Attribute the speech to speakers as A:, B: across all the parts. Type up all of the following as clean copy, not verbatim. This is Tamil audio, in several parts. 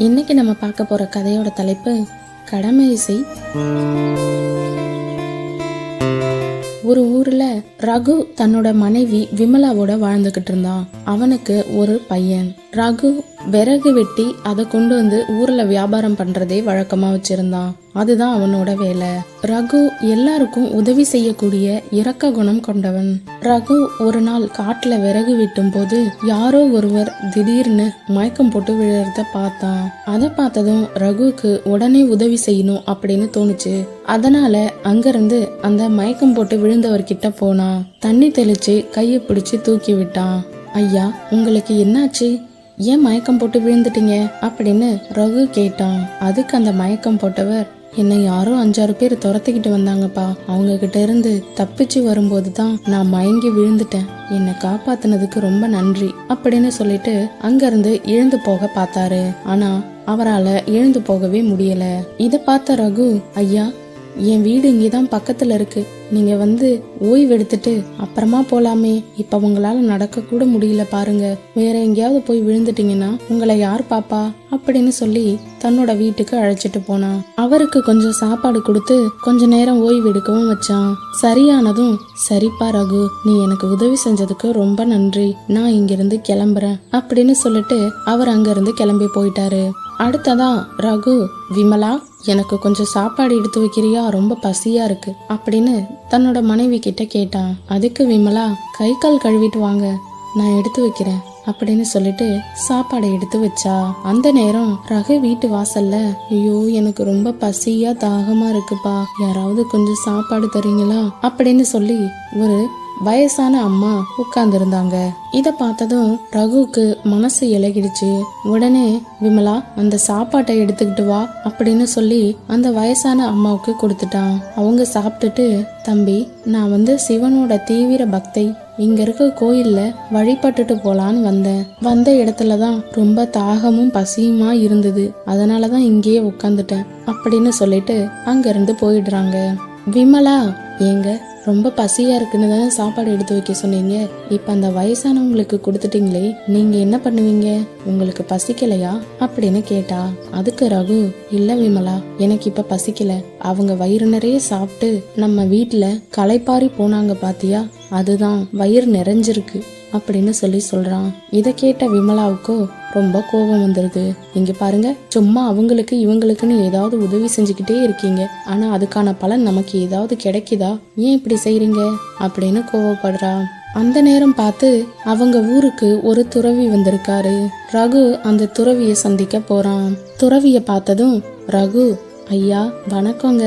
A: இன்னைக்கு நம்ம பார்க்க போற கதையோட தலைப்பு கடமை செய். ஒரு ஊர்ல ரகு தன்னோட மனைவி விமலாவோட வாழ்ந்துகிட்டு இருந்தான். அவனுக்கு ஒரு பையன். ரகு விறகு வெட்டி அதை கொண்டு வந்து ஊர்ல வியாபாரம் பண்றதே வழக்கமா வச்சிருந்தான். அதுதான் அவனோட வேலை. ரகு எல்லாருக்கும் உதவி செய்யக்கூடிய இரக்க குணம் கொண்டவன். ரகு ஒரு நாள் காட்டுல விறகு வெட்டும் போது யாரோ ஒருவர் திடீர்னு மயக்கம் போட்டு விழுறத பார்த்தான். அதை பார்த்ததும் ரகுக்கு உடனே உதவி செய்யணும் அப்படின்னு தோணுச்சு. அதனால அங்கிருந்து அந்த மயக்கம் போட்டு விழுந்தவர்கிட்ட போனான். தண்ணி தெளிச்சு கையை பிடிச்சு தூக்கி விட்டான். ஐயா, உங்களுக்கு என்னாச்சு? ஏன் மயக்கம் போட்டு விழுந்துட்டீங்க அப்படின்னு ரகு கேட்டான். அதுக்கு அந்த மயக்கம் போட்டவர், என்னை யாரோ 5-6 பேர் துரத்திக்கிட்டு வந்தாங்கப்பா. அவங்க கிட்ட இருந்து தப்பிச்சு வரும்போது தான் நான் மயங்கி விழுந்துட்டேன். என்னை காப்பாத்தினதுக்கு ரொம்ப நன்றி அப்படின்னு சொல்லிட்டு அங்கிருந்து எழுந்து போக பார்த்தாரு. ஆனா அவரால் எழுந்து போகவே முடியல. இத பார்த்த ரகு, ஐயா, என் வீடு இங்கேதான் பக்கத்துல இருக்கு. நீங்க வந்து ஓய்வு எடுத்துட்டு அப்புறமா போலாமே. இப்ப உங்களால நடக்க கூட முடியல பாருங்க. வேற எங்கேயாவது போய் விழுந்துட்டீங்கன்னா உங்களை யார் பாப்பா அப்படின்னு சொல்லி தன்னோட வீட்டுக்கு அழைச்சிட்டு போனான். அவருக்கு கொஞ்சம் சாப்பாடு கொடுத்து கொஞ்ச நேரம் ஓய்வு எடுக்கவும் வச்சான். சரியானதும், சரிப்பா ரகு, நீ எனக்கு உதவி செஞ்சதுக்கு ரொம்ப நன்றி. நான் இங்கிருந்து கிளம்புறேன் அப்படின்னு சொல்லிட்டு அவர் அங்கிருந்து கிளம்பி போயிட்டாரு. அடுத்ததா ரகு, விமலா, எனக்கு கொஞ்சம் சாப்பாடு எடுத்து வைக்கிறியா? ரொம்ப பசியா இருக்கு அப்படின்னு தன்னோட மனைவி கிட்ட கேட்டான். அதுக்கு விமலா, கை கால் கழுவிட்டு வாங்க, நான் எடுத்து வைக்கிறேன் அப்படின்னு சொல்லிட்டு சாப்பாடை எடுத்து வச்சா. அந்த நேரம் ரகு வீட்டு வாசல்ல, ஐயோ எனக்கு ரொம்ப பசியா தாகமா இருக்குப்பா, யாராவது கொஞ்சம் சாப்பாடு தரீங்களா அப்படின்னு சொல்லி ஒரு வயசான அம்மா உட்கார்ந்து இருந்தாங்க. இத பார்த்ததும் ரகுக்கு மனசு இலகிடுச்சு. உடனே விமலா, அந்த சாப்பாட்டை எடுத்துக்கிட்டு வா அப்படின்னு சொல்லி அந்த வயசான அம்மாவுக்கு கொடுத்துட்டான். அவங்க சாப்பிட்டுட்டு, தம்பி, நான் வந்து சிவனோட தீவிர பக்தை. இங்க இருக்க கோயில்ல வழிபட்டுட்டு போலான்னு வந்தேன். வந்த இடத்துலதான் ரொம்ப தாகமும் பசியுமா இருந்தது. அதனாலதான் இங்கேயே உட்காந்துட்டேன் அப்படின்னு சொல்லிட்டு அங்கிருந்து போயிடுறாங்க. விமலா, ஏங்க ரொம்ப பசியா இருக்குன்னு தானே சாப்பாடு எடுத்து வைக்க சொன்னீங்க. இப்ப அந்த வயசானவங்களுக்கு கொடுத்துட்டீங்களே, நீங்க என்ன பண்ணுவீங்க? உங்களுக்கு பசிக்கலையா அப்படின்னு கேட்டா. அதுக்கு ரகு, இல்ல விமலா, எனக்கு இப்ப பசிக்கல. அவங்க வயிறு நிறைய சாப்பிட்டு நம்ம வீட்டுல களைப்பாரி போனாங்க பாத்தியா, அதுதான் வயிறு நிறைஞ்சிருக்கு அப்படின்னு சொல்லி சொல்றான். இத கேட்ட விமலாவுக்கு ரொம்ப கோபம் வந்துருது. இங்க பாருங்க, சும்மா அவங்களுக்கு இவங்களுக்குன்னு ஏதாவது உதவி செஞ்சுக்கிட்டே இருக்கீங்க. ஆனா அதுக்கான பலன் நமக்கு ஏதாவது கிடைக்குதா? ஏன் இப்படி செய்றீங்க அப்படின்னு கோவப்படுறா. அந்த நேரம் பார்த்து அவங்க ஊருக்கு ஒரு துறவி வந்திருக்காரு. ரகு அந்த துறவிய சந்திக்க போறான். துறவிய பார்த்ததும் ரகு, ஐயா வணக்கங்க,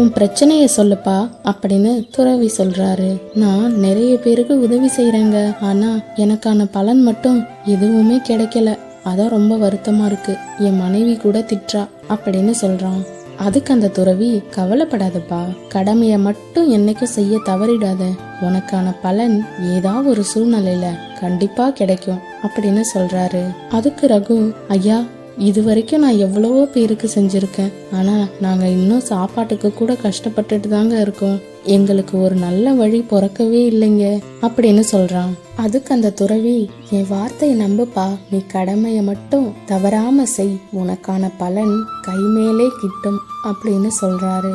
A: உன் பிரச்சனைய சொல்லுப்பா அப்படின்னு துறவி சொல்றாரு. நான் நிறைய பேருக்கு உதவி செய்யறேங்க, ஆனா எனக்கான பலன் மட்டும் எதுவுமே கிடைக்கல. அதான் ரொம்ப வருத்தமா இருக்கு. என் மனைவி கூட திட்டுறா அப்படின்னு சொல்றான். அதுக்கு அந்த துறவி, கவலைப்படாதப்பா, கடமைய மட்டும் என்னைக்கும் செய்ய தவறிடாத. உனக்கான பலன் ஏதாவது ஒரு சூழ்நிலையில கண்டிப்பா கிடைக்கும் அப்படின்னு சொல்றாரு. அதுக்கு ரகு, ஐயா, இது வரைக்கும் நான் எவ்வளவோ பேருக்கு செஞ்சிருக்கேன். ஆனா நாங்க இன்னும் சாப்பாட்டுக்கு கூட கஷ்டப்பட்டுட்டு தாங்க இருக்கோம். எங்களுக்கு ஒரு நல்ல வழி பிறக்கவே இல்லைங்க அப்படின்னு சொல்றான். அதுக்கு அந்த துறவி, என் வார்த்தையை நம்புப்பா, நீ கடமைய மட்டும் தவறாம செய், உனக்கான பலன் கைமேலே கிட்டும் அப்படின்னு சொல்றாரு.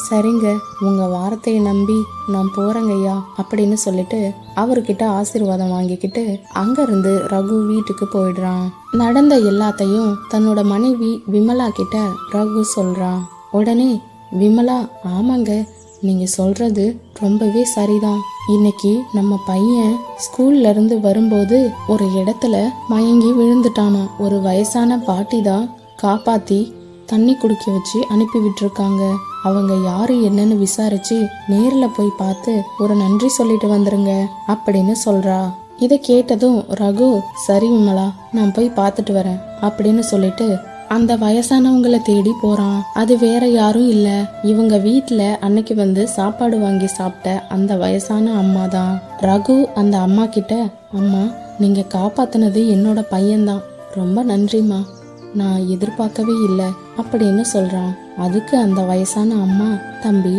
A: சரிங்க, உங்க வார்த்தையை நம்பி நான் போறேங்கய்யா அப்படின்னு சொல்லிட்டு அவர்கிட்ட ஆசீர்வாதம் வாங்கிக்கிட்டு அங்கிருந்து ரகு வீட்டுக்கு போயிடுறான். நடந்த எல்லாத்தையும் தன்னோட மனைவி விமலா கிட்ட ரகு சொல்றான். உடனே விமலா, ஆமாங்க, நீங்க சொல்றது ரொம்பவே சரிதான். இன்னைக்கு நம்ம பையன் ஸ்கூல்ல இருந்து வரும்போது ஒரு இடத்துல மயங்கி விழுந்துட்டானா. ஒரு வயசான பாட்டி தான் காப்பாத்தி தண்ணி குடிக்க வச்சு அனுப்பி விட்டுருக்காங்க. அவங்க யாரு என்னன்னு விசாரிச்சு நேர்ல போய் பார்த்து ஒரு நன்றி சொல்லிட்டு வந்துருங்க அப்படின்னு சொல்றா. இத கேட்டதும் ரகு, சரி விமலா, நான் போய் பார்த்துட்டு வரேன் அப்படின்னு சொல்லிட்டு அந்த வயசானவங்களை தேடி போறான். அது வேற யாரும் இல்ல, இவங்க வீட்டுல அன்னைக்கு வந்து சாப்பாடு வாங்கி சாப்பிட்ட அந்த வயசான அம்மா தான். ரகு அந்த அம்மா கிட்ட, அம்மா, நீங்க காப்பாத்தினது என்னோட பையன்தான், ரொம்ப நன்றிம்மா, நான் எதிர்பார்க்கவே இல்லை அப்படின்னு சொல்றான். அதுக்கு அந்த வயசான அம்மா, தம்பி,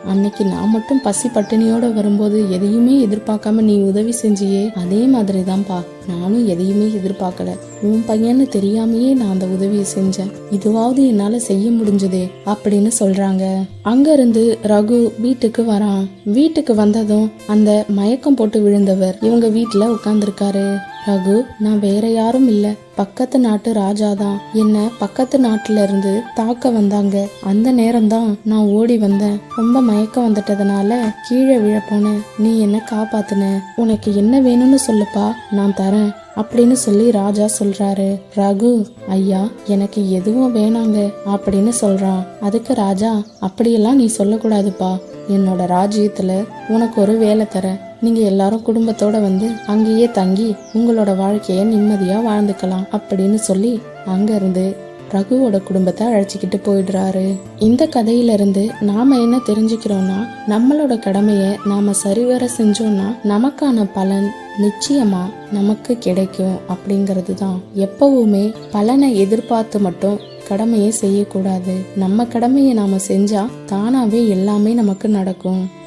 A: அன்னைக்கு நான் மட்டும் பசி பட்டினியோட வரும்போது எதையுமே எதிர்பார்க்காம நீ உதவி செஞ்சியே, அதே மாதிரி தான்ப்பா நானும் எதையுமே எதிர்பார்க்கல. உன் பையன்னு தெரியாமையே நான் அந்த உதவியை செஞ்சேன். இதுவாவது என்னால செய்ய முடிஞ்சதே அப்படின்னு சொல்றாங்க. அங்க இருந்து ரகு வீட்டுக்கு வரான். வீட்டுக்கு வந்ததும் அந்த மயக்கம் போட்டு விழுந்தவர் இவங்க வீட்டுல உட்கார்ந்துருக்காரு. ரகு, நான் வேற யாரும் இல்ல, பக்கத்து நாட்டு ராஜாதான். என்ன பக்கத்து நாட்டுல இருந்து தாக்க வந்தாங்க. அந்த நேரம்தான் நான் ஓடி வந்தேன். ரொம்ப மயக்கம் வந்துட்டதுனால கீழே விழ போனேன். நீ என்ன காப்பாத்துன. உனக்கு என்ன வேணும்னு சொல்லுப்பா, நான் தரேன் அப்படின்னு சொல்லி ராஜா சொல்றாரு. ரகு, ஐயா எனக்கு எதுவும் வேணாங்க அப்படின்னு சொல்றான். அதுக்கு ராஜா, அப்படியெல்லாம் நீ சொல்லக்கூடாதுப்பா. என்னோட ராஜ்யத்துல உனக்கு ஒரு வேலை தரேன். நீங்க எல்லாரும் குடும்பத்தோட வந்து அங்கேயே தங்கி உங்களோட வாழ்க்கைய நிம்மதியா வாழ்ந்துக்கலாம் அப்படின்னு சொல்லி அங்க இருந்து ரகுவோட குடும்பத்தை அழைச்சிக்கிட்டு போயிடுறாரு. இந்த கதையில இருந்து நாம என்ன தெரிஞ்சுக்கிறோம்னா, நம்மளோட கடமைய நாம சரிவர செஞ்சோம்னா நமக்கான பலன் நிச்சயமா நமக்கு கிடைக்கும் அப்படிங்கிறது தான். எப்பவுமே பலனை எதிர்பார்த்து மட்டும் கடமையை செய்யக்கூடாது. நம்ம கடமையை நாம செஞ்சா தானாவே எல்லாமே நமக்கு நடக்கும்.